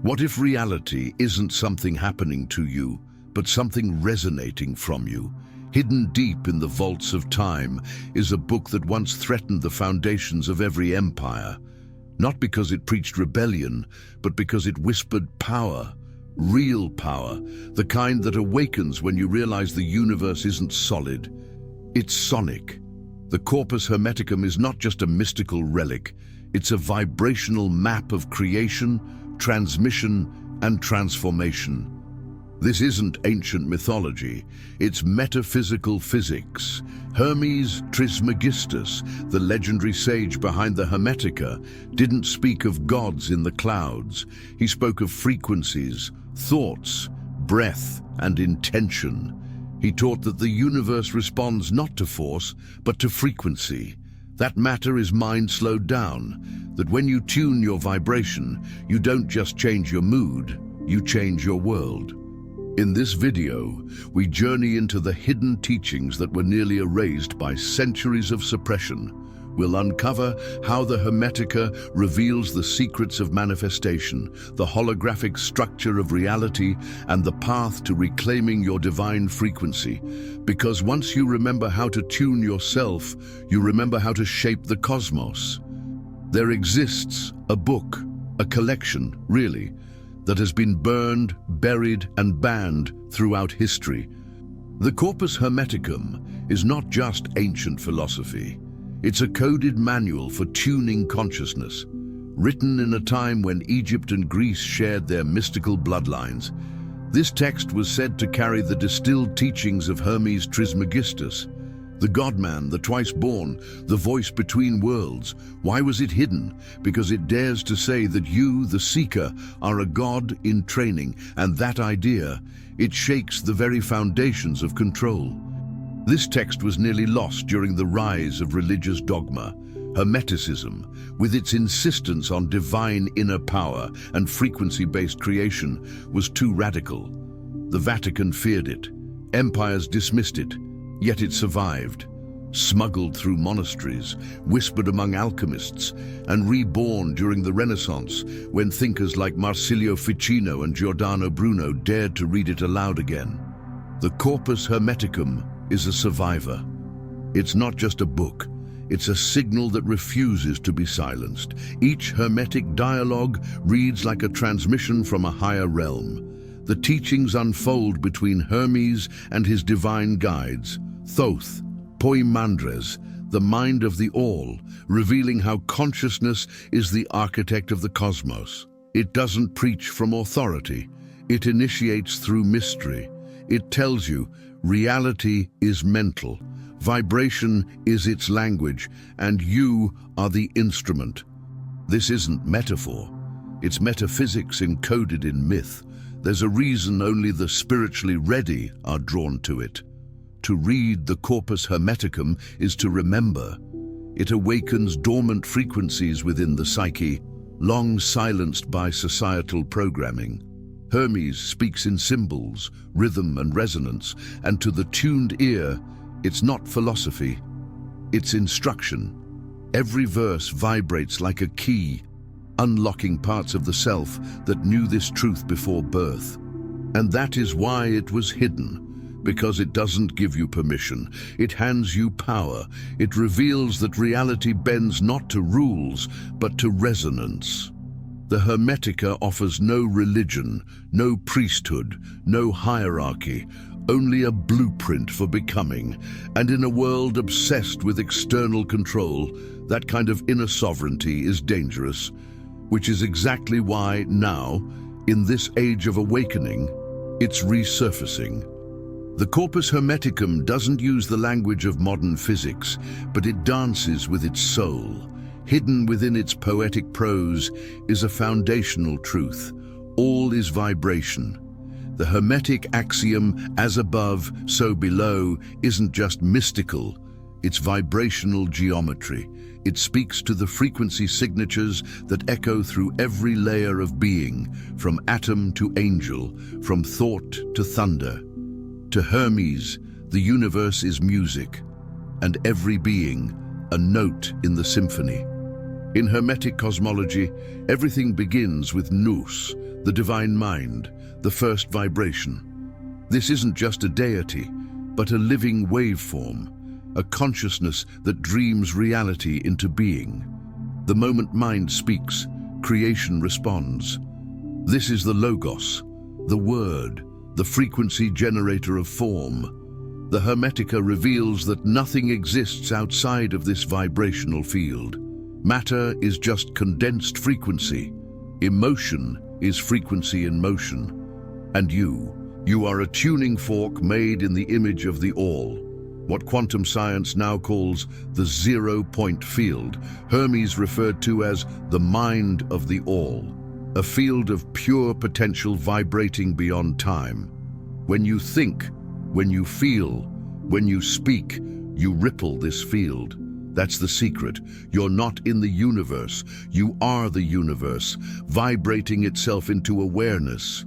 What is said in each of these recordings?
What if reality isn't something happening to you, but something resonating from you? Hidden deep in the vaults of time is a book that once threatened the foundations of every empire. Not because it preached rebellion, but because it whispered power, real power, the kind that awakens when you realize the universe isn't solid. It's sonic. The Corpus Hermeticum is not just a mystical relic, it's a vibrational map of creation, transmission, and transformation. This isn't ancient mythology, it's metaphysical physics. Hermes Trismegistus, the legendary sage behind the Hermetica, didn't speak of gods in the clouds. He spoke of frequencies, thoughts, breath, and intention. He taught that the universe responds not to force, but to frequency. That matter is mind slowed down, that when you tune your vibration, you don't just change your mood, you change your world. In this video, we journey into the hidden teachings that were nearly erased by centuries of suppression. We'll uncover how the Hermetica reveals the secrets of manifestation, the holographic structure of reality, and the path to reclaiming your divine frequency. Because once you remember how to tune yourself, you remember how to shape the cosmos. There exists a book, a collection, really, that has been burned, buried, and banned throughout history. The Corpus Hermeticum is not just ancient philosophy. It's a coded manual for tuning consciousness, written in a time when Egypt and Greece shared their mystical bloodlines. This text was said to carry the distilled teachings of Hermes Trismegistus, the God-man, the twice-born, the voice between worlds. Why was it hidden? Because it dares to say that you, the seeker, are a god in training, and that idea, it shakes the very foundations of control. This text was nearly lost during the rise of religious dogma. Hermeticism, with its insistence on divine inner power and frequency-based creation, was too radical. The Vatican feared it. Empires dismissed it. Yet it survived, smuggled through monasteries, whispered among alchemists, and reborn during the Renaissance when thinkers like Marsilio Ficino and Giordano Bruno dared to read it aloud again. The Corpus Hermeticum is a survivor. It's not just a book, it's a signal that refuses to be silenced. Each Hermetic dialogue reads like a transmission from a higher realm. The teachings unfold between Hermes and his divine guides, Thoth, Poimandres, the mind of the all, revealing how consciousness is the architect of the cosmos. It doesn't preach from authority. It initiates through mystery. It tells you reality is mental, vibration is its language, and you are the instrument. This isn't metaphor. It's metaphysics encoded in myth. There's a reason only the spiritually ready are drawn to it. To read the Corpus Hermeticum is to remember. It awakens dormant frequencies within the psyche, long silenced by societal programming. Hermes speaks in symbols, rhythm, and resonance, and to the tuned ear, it's not philosophy, it's instruction. Every verse vibrates like a key, unlocking parts of the self that knew this truth before birth. And that is why it was hidden. Because it doesn't give you permission, it hands you power. It reveals that reality bends not to rules, but to resonance. The Hermetica offers no religion, no priesthood, no hierarchy, only a blueprint for becoming. And in a world obsessed with external control, that kind of inner sovereignty is dangerous, which is exactly why now, in this age of awakening, it's resurfacing. The Corpus Hermeticum doesn't use the language of modern physics, but it dances with its soul. Hidden within its poetic prose is a foundational truth. All is vibration. The Hermetic axiom, as above, so below, isn't just mystical, it's vibrational geometry. It speaks to the frequency signatures that echo through every layer of being, from atom to angel, from thought to thunder. To Hermes, the universe is music, and every being a note in the symphony. In Hermetic cosmology, everything begins with nous, the divine mind, the first vibration. This isn't just a deity, but a living waveform, a consciousness that dreams reality into being. The moment mind speaks, creation responds. This is the Logos, the Word, the frequency generator of form. The Hermetica reveals that nothing exists outside of this vibrational field. Matter is just condensed frequency. Emotion is frequency in motion. And you are a tuning fork made in the image of the All. What quantum science now calls the zero-point field, Hermes referred to as the mind of the All, a field of pure potential vibrating beyond time. When you think, when you feel, when you speak, you ripple this field. That's the secret. You're not in the universe. You are the universe, vibrating itself into awareness.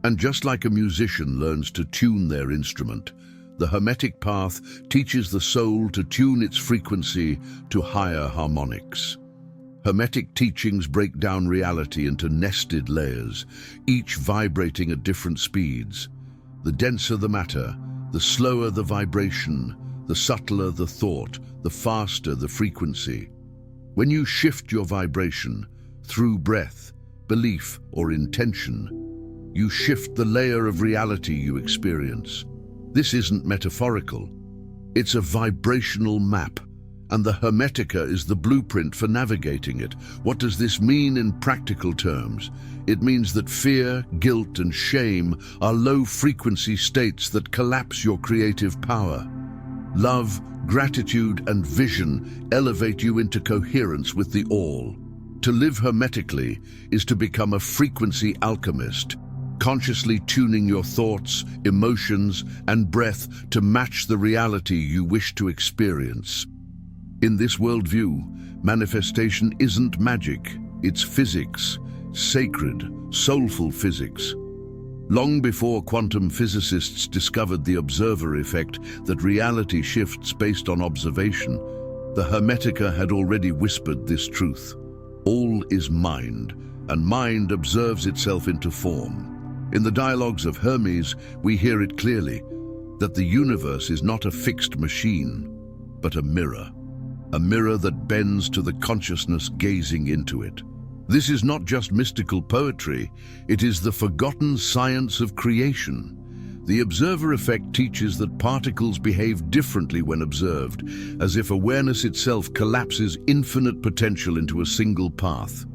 And just like a musician learns to tune their instrument, the Hermetic path teaches the soul to tune its frequency to higher harmonics. Hermetic teachings break down reality into nested layers, each vibrating at different speeds. The denser the matter, the slower the vibration, the subtler the thought, the faster the frequency. When you shift your vibration through breath, belief, or intention, you shift the layer of reality you experience. This isn't metaphorical. It's a vibrational map, and the Hermetica is the blueprint for navigating it. What does this mean in practical terms? It means that fear, guilt, and shame are low-frequency states that collapse your creative power. Love, gratitude, and vision elevate you into coherence with the All. To live hermetically is to become a frequency alchemist, consciously tuning your thoughts, emotions, and breath to match the reality you wish to experience. In this worldview, manifestation isn't magic, it's physics, sacred, soulful physics. Long before quantum physicists discovered the observer effect, that reality shifts based on observation, the Hermetica had already whispered this truth. All is mind, and mind observes itself into form. In the dialogues of Hermes, we hear it clearly, that the universe is not a fixed machine, but a mirror that bends to the consciousness gazing into it. This is not just mystical poetry, it is the forgotten science of creation. The observer effect teaches that particles behave differently when observed, as if awareness itself collapses infinite potential into a single path.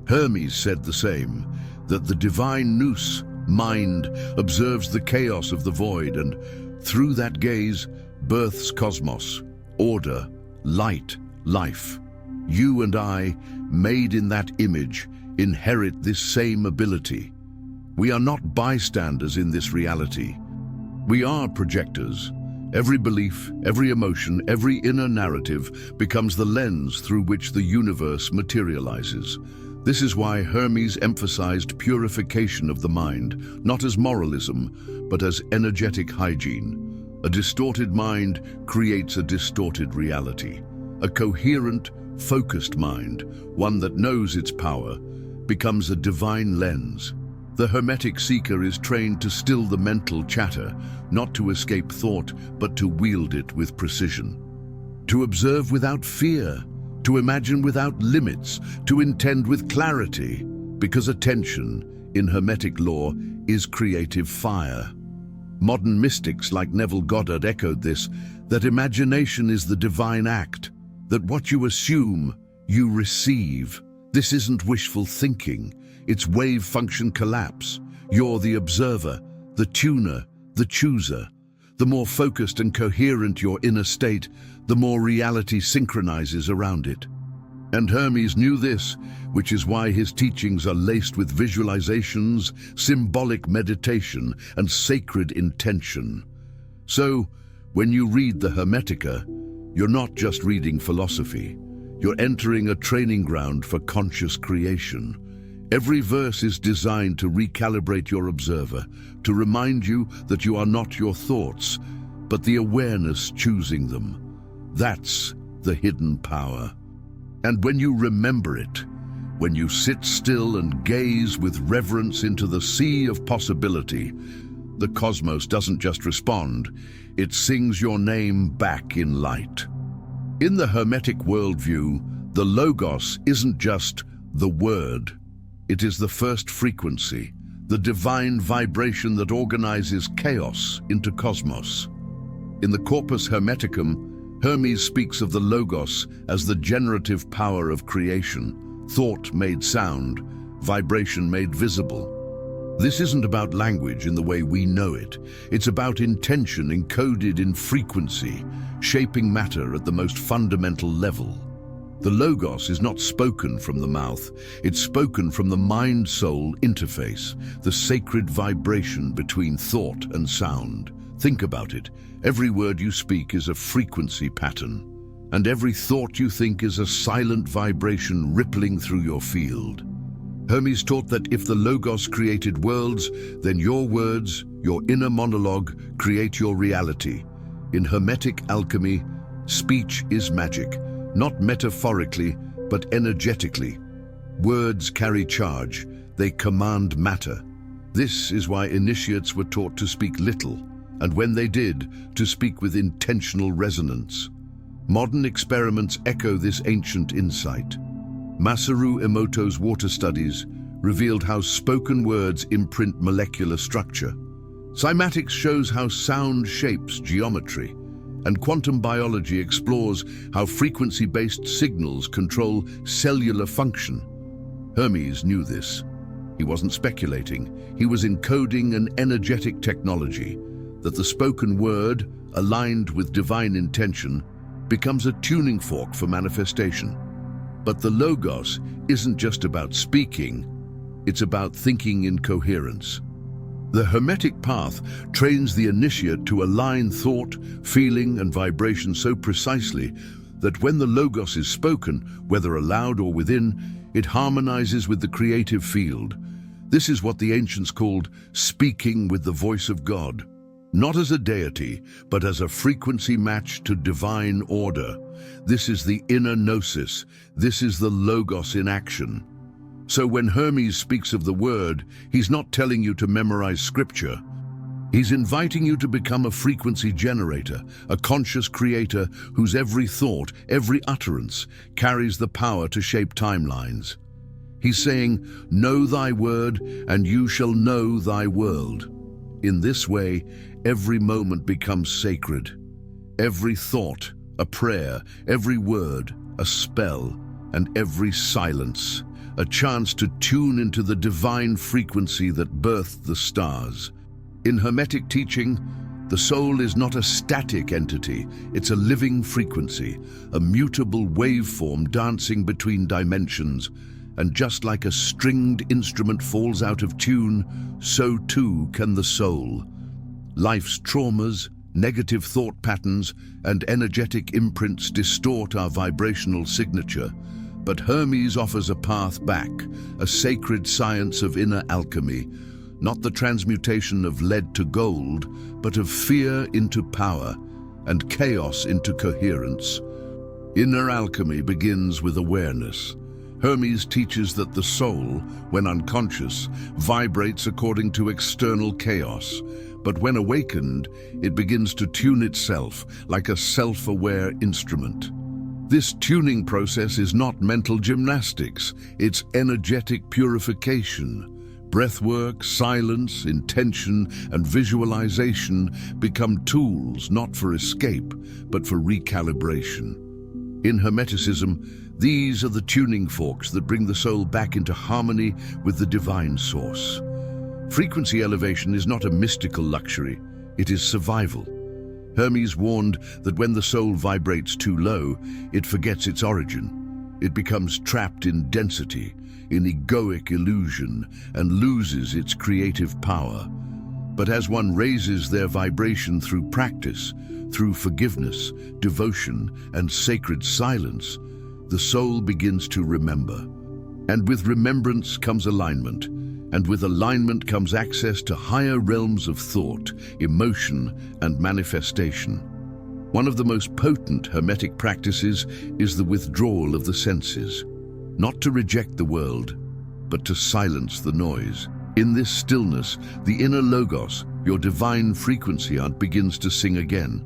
Hermes said the same, that the divine nous, mind, observes the chaos of the void and, through that gaze, births cosmos, order, light, life. You and I, made in that image, inherit this same ability. We are not bystanders in this reality. We are projectors. Every belief, every emotion, every inner narrative becomes the lens through which the universe materializes. This is why Hermes emphasized purification of the mind, not as moralism, but as energetic hygiene. A distorted mind creates a distorted reality. A coherent, focused mind, one that knows its power, becomes a divine lens. The Hermetic seeker is trained to still the mental chatter, not to escape thought, but to wield it with precision. To observe without fear, to imagine without limits, to intend with clarity, because attention, in Hermetic law, is creative fire. Modern mystics like Neville Goddard echoed this, that imagination is the divine act, that what you assume, you receive. This isn't wishful thinking, it's wave function collapse. You're the observer, the tuner, the chooser. The more focused and coherent your inner state, the more reality synchronizes around it. And Hermes knew this, which is why his teachings are laced with visualizations, symbolic meditation, and sacred intention. So, when you read the Hermetica, you're not just reading philosophy. You're entering a training ground for conscious creation. Every verse is designed to recalibrate your observer, to remind you that you are not your thoughts, but the awareness choosing them. That's the hidden power. And when you remember it, When you sit still and gaze with reverence into the sea of possibility, the cosmos doesn't just respond, it sings your name back in light. In the Hermetic worldview, the Logos isn't just the word. It is the first frequency, the divine vibration that organizes chaos into cosmos. In the Corpus Hermeticum, Hermes speaks of the Logos as the generative power of creation, thought made sound, vibration made visible. This isn't about language in the way we know it. It's about intention encoded in frequency, shaping matter at the most fundamental level. The Logos is not spoken from the mouth, it's spoken from the mind-soul interface, the sacred vibration between thought and sound. Think about it. Every word you speak is a frequency pattern, and every thought you think is a silent vibration rippling through your field. Hermes taught that if the Logos created worlds, then your words, your inner monologue, create your reality. In Hermetic alchemy, speech is magic, not metaphorically, but energetically. Words carry charge, they command matter. This is why initiates were taught to speak little, and when they did, to speak with intentional resonance. Modern experiments echo this ancient insight. Masaru Emoto's water studies revealed how spoken words imprint molecular structure. Cymatics shows how sound shapes geometry, and quantum biology explores how frequency-based signals control cellular function. Hermes knew this. He wasn't speculating. He was encoding an energetic technology that the spoken word, aligned with divine intention, becomes a tuning fork for manifestation. But the Logos isn't just about speaking, it's about thinking in coherence. The Hermetic path trains the initiate to align thought, feeling, and vibration so precisely that when the Logos is spoken, whether aloud or within, it harmonizes with the creative field. This is what the ancients called speaking with the voice of God. Not as a deity, but as a frequency match to divine order. This is the inner gnosis. This is the Logos in action. So when Hermes speaks of the word, he's not telling you to memorize scripture. He's inviting you to become a frequency generator, a conscious creator whose every thought, every utterance, carries the power to shape timelines. He's saying, "Know thy word, and you shall know thy world." In this way, every moment becomes sacred. Every thought, a prayer, every word, a spell, and every silence, a chance to tune into the divine frequency that birthed the stars. In Hermetic teaching, the soul is not a static entity, it's a living frequency, a mutable waveform dancing between dimensions. And just like a stringed instrument falls out of tune, so too can the soul. Life's traumas, negative thought patterns, and energetic imprints distort our vibrational signature. But Hermes offers a path back, a sacred science of inner alchemy, not the transmutation of lead to gold, but of fear into power and chaos into coherence. Inner alchemy begins with awareness. Hermes teaches that the soul, when unconscious, vibrates according to external chaos, but when awakened, it begins to tune itself like a self-aware instrument. This tuning process is not mental gymnastics, it's energetic purification. Breathwork, silence, intention, and visualization become tools not for escape, but for recalibration. In Hermeticism, these are the tuning forks that bring the soul back into harmony with the divine source. Frequency elevation is not a mystical luxury, it is survival. Hermes warned that when the soul vibrates too low, it forgets its origin. It becomes trapped in density, in egoic illusion, and loses its creative power. But as one raises their vibration through practice, through forgiveness, devotion, and sacred silence, the soul begins to remember. And with remembrance comes alignment, and with alignment comes access to higher realms of thought, emotion, and manifestation. One of the most potent Hermetic practices is the withdrawal of the senses. not to reject the world, but to silence the noise. In this stillness, the inner logos, your divine frequency, begins to sing again.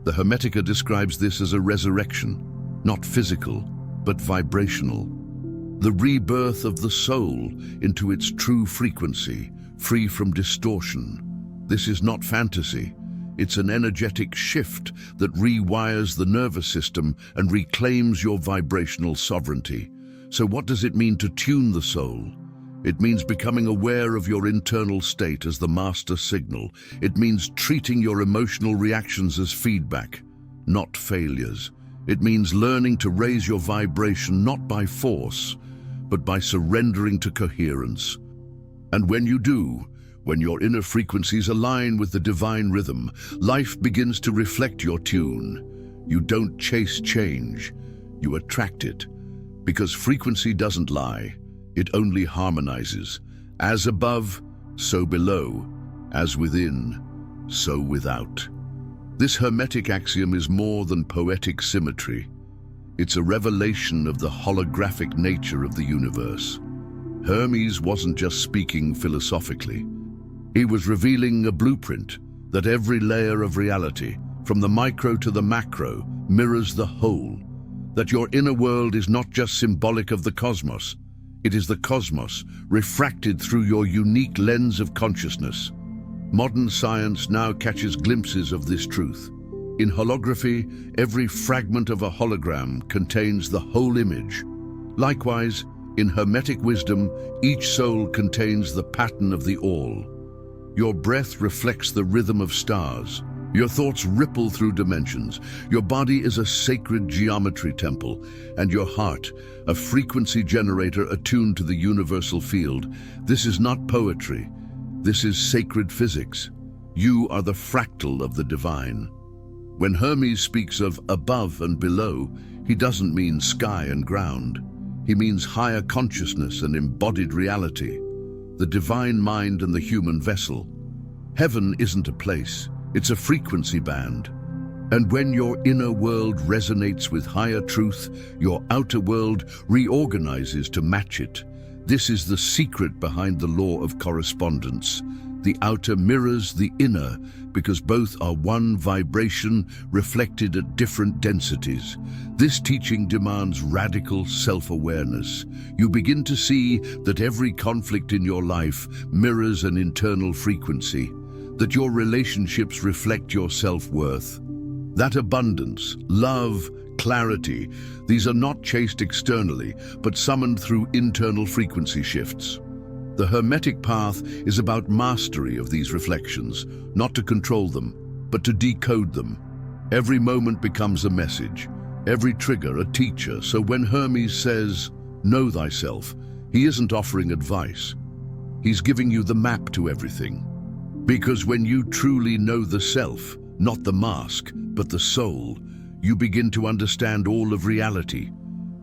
The Hermetica describes this as a resurrection, not physical, but vibrational. The rebirth of the soul into its true frequency, free from distortion. This is not fantasy. It's an energetic shift that rewires the nervous system and reclaims your vibrational sovereignty. So what does it mean to tune the soul? It means becoming aware of your internal state as the master signal. It means treating your emotional reactions as feedback, not failures. It means learning to raise your vibration not by force, but by surrendering to coherence. And when you do, when your inner frequencies align with the divine rhythm, life begins to reflect your tune. You don't chase change, you attract it. Because frequency doesn't lie, it only harmonizes. As above, so below. As within, so without. This Hermetic axiom is more than poetic symmetry. It's a revelation of the holographic nature of the universe. Hermes wasn't just speaking philosophically. He was revealing a blueprint that every layer of reality, from the micro to the macro, mirrors the whole. That your inner world is not just symbolic of the cosmos. It is the cosmos refracted through your unique lens of consciousness. Modern science now catches glimpses of this truth. In holography, every fragment of a hologram contains the whole image. Likewise, in Hermetic wisdom, each soul contains the pattern of the all. Your breath reflects the rhythm of stars. Your thoughts ripple through dimensions. Your body is a sacred geometry temple, and your heart, a frequency generator attuned to the universal field. This is not poetry. This is sacred physics. You are the fractal of the divine. When Hermes speaks of above and below, he doesn't mean sky and ground. He means higher consciousness and embodied reality, the divine mind and the human vessel. Heaven isn't a place, it's a frequency band. And when your inner world resonates with higher truth, your outer world reorganizes to match it. This is the secret behind the law of correspondence. The outer mirrors the inner because both are one vibration reflected at different densities. This teaching demands radical self-awareness. You begin to see that every conflict in your life mirrors an internal frequency, that your relationships reflect your self-worth. That abundance, love, clarity, these are not chased externally, but summoned through internal frequency shifts. The Hermetic path is about mastery of these reflections, not to control them, but to decode them. Every moment becomes a message, every trigger a teacher. So when Hermes says, "Know thyself," he isn't offering advice. He's giving you the map to everything. Because when you truly know the self, not the mask, but the soul, you begin to understand all of reality.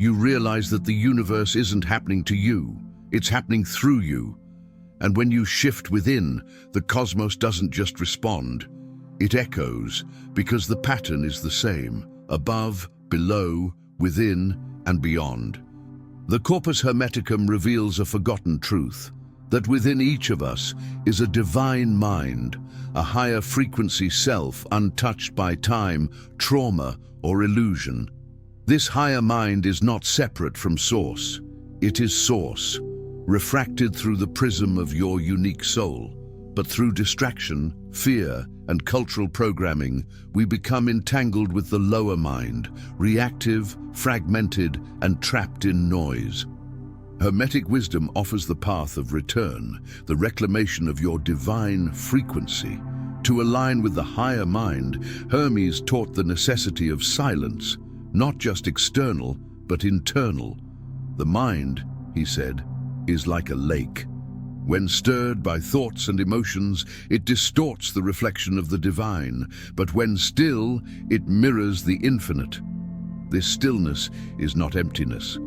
You realize that the universe isn't happening to you. It's happening through you. And when you shift within, the cosmos doesn't just respond. It echoes, because the pattern is the same, above, below, within, and beyond. The Corpus Hermeticum reveals a forgotten truth, that within each of us is a divine mind, a higher frequency self untouched by time, trauma, or illusion. This higher mind is not separate from source. It is source, refracted through the prism of your unique soul. But through distraction, fear, and cultural programming, we become entangled with the lower mind, reactive, fragmented, and trapped in noise. Hermetic wisdom offers the path of return, the reclamation of your divine frequency. To align with the higher mind, Hermes taught the necessity of silence, not just external, but internal. The mind, he said, is like a lake. When stirred by thoughts and emotions, it distorts the reflection of the divine, but when still, it mirrors the infinite. This stillness is not emptiness.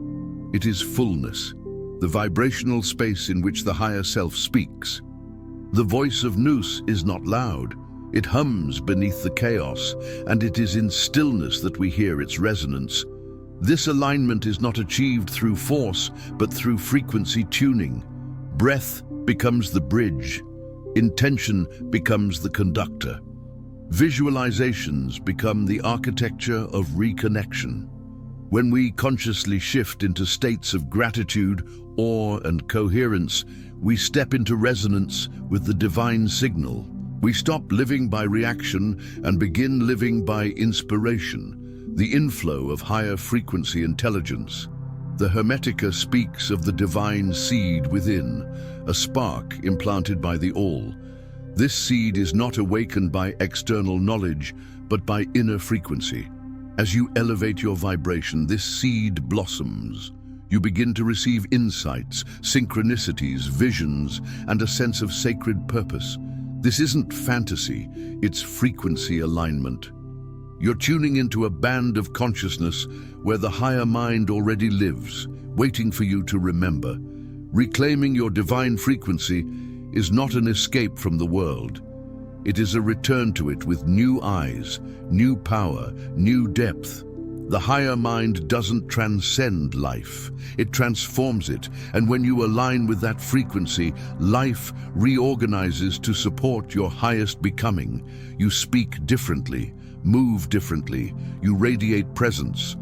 It is fullness, the vibrational space in which the higher self speaks. The voice of Nous is not loud. It hums beneath the chaos, and it is in stillness that we hear its resonance. This alignment is not achieved through force, but through frequency tuning. Breath becomes the bridge. Intention becomes the conductor. Visualizations become the architecture of reconnection. When we consciously shift into states of gratitude, awe, and coherence, we step into resonance with the divine signal. We stop living by reaction and begin living by inspiration, the inflow of higher frequency intelligence. The Hermetica speaks of the divine seed within, a spark implanted by the All. This seed is not awakened by external knowledge, but by inner frequency. As you elevate your vibration, this seed blossoms. You begin to receive insights, synchronicities, visions, and a sense of sacred purpose. This isn't fantasy, it's frequency alignment. You're tuning into a band of consciousness where the higher mind already lives, waiting for you to remember. Reclaiming your divine frequency is not an escape from the world. It is a return to it with new eyes, new power, new depth. The higher mind doesn't transcend life, it transforms it, and when you align with that frequency, life reorganizes to support your highest becoming. You speak differently, move differently, you radiate presence.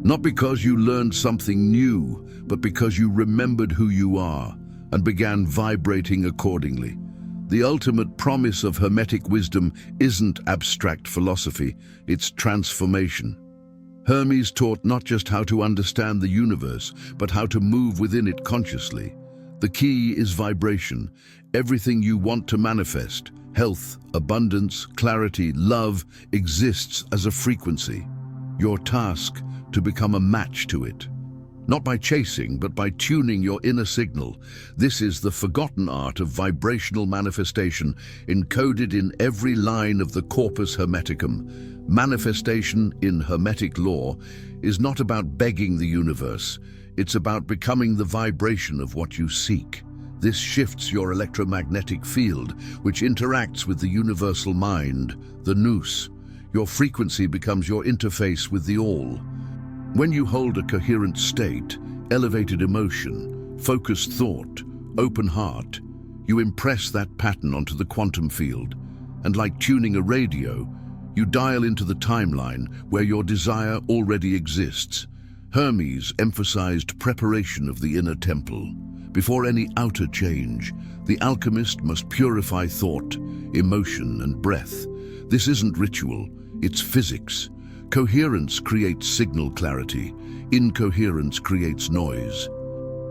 Not because you learned something new, but because you remembered who you are and began vibrating accordingly. The ultimate promise of Hermetic wisdom isn't abstract philosophy, it's transformation. Hermes taught not just how to understand the universe, but how to move within it consciously. The key is vibration. Everything you want to manifest, health, abundance, clarity, love, exists as a frequency. Your task to become a match to it. Not by chasing, but by tuning your inner signal. This is the forgotten art of vibrational manifestation, encoded in every line of the corpus hermeticum. Manifestation in Hermetic law is not about begging the universe. It's about becoming the vibration of what you seek. This shifts your electromagnetic field, which interacts with the universal mind, the nous. Your frequency becomes your interface with the all. When you hold a coherent state, elevated emotion, focused thought, open heart, you impress that pattern onto the quantum field, and like tuning a radio, you dial into the timeline where your desire already exists. Hermes emphasized preparation of the inner temple. Before any outer change, the alchemist must purify thought, emotion, and breath. This isn't ritual, it's physics. Coherence creates signal clarity. Incoherence creates noise.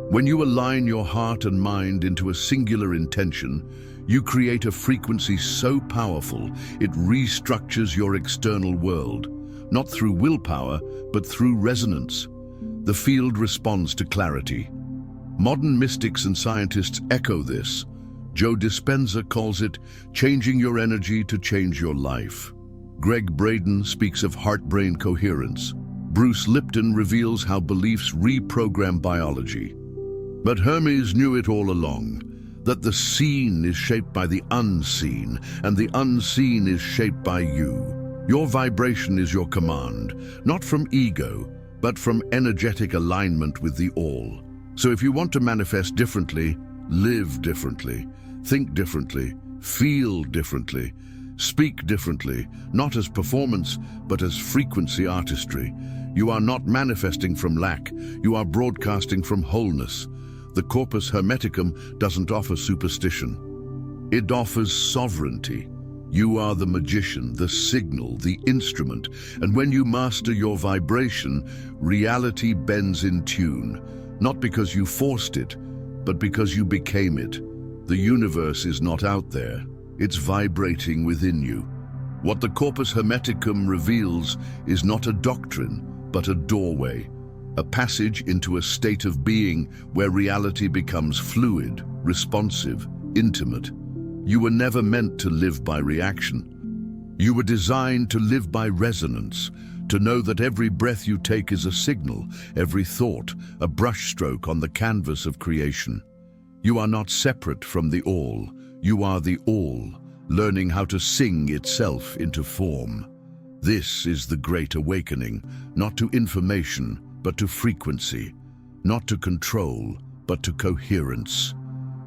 When you align your heart and mind into a singular intention, you create a frequency so powerful it restructures your external world, not through willpower, but through resonance. The field responds to clarity. Modern mystics and scientists echo this. Joe Dispenza calls it changing your energy to change your life. Greg Braden speaks of heart-brain coherence. Bruce Lipton reveals how beliefs reprogram biology. But Hermes knew it all along, that the seen is shaped by the unseen, and the unseen is shaped by you. Your vibration is your command, not from ego, but from energetic alignment with the all. So if you want to manifest differently, live differently, think differently, feel differently, speak differently, not as performance, but as frequency artistry. You are not manifesting from lack, you are broadcasting from wholeness. The corpus hermeticum doesn't offer superstition. It offers sovereignty. You are the magician, the signal, the instrument, and when you master your vibration, reality bends in tune, not because you forced it, but because you became it. The universe is not out there. It's vibrating within you. What the corpus hermeticum reveals is not a doctrine, but a doorway, a passage into a state of being where reality becomes fluid, responsive, intimate. You were never meant to live by reaction. You were designed to live by resonance, to know that every breath you take is a signal, every thought, a brushstroke on the canvas of creation. You are not separate from the all. You are the all, learning how to sing itself into form. This is the Great Awakening, not to information, but to frequency, not to control, but to coherence.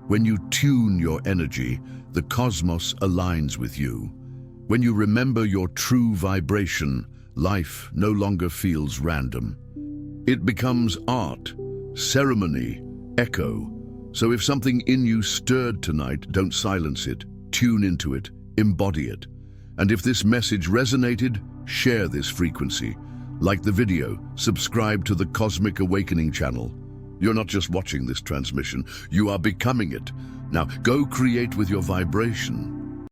When you tune your energy, the cosmos aligns with you. When you remember your true vibration, life no longer feels random. It becomes art, ceremony, echo. So if something in you stirred tonight, don't silence it. Tune into it, embody it. And if this message resonated, share this frequency. Like the video, subscribe to the Cosmic Awakening channel. You're not just watching this transmission, you are becoming it. Now, go create with your vibration.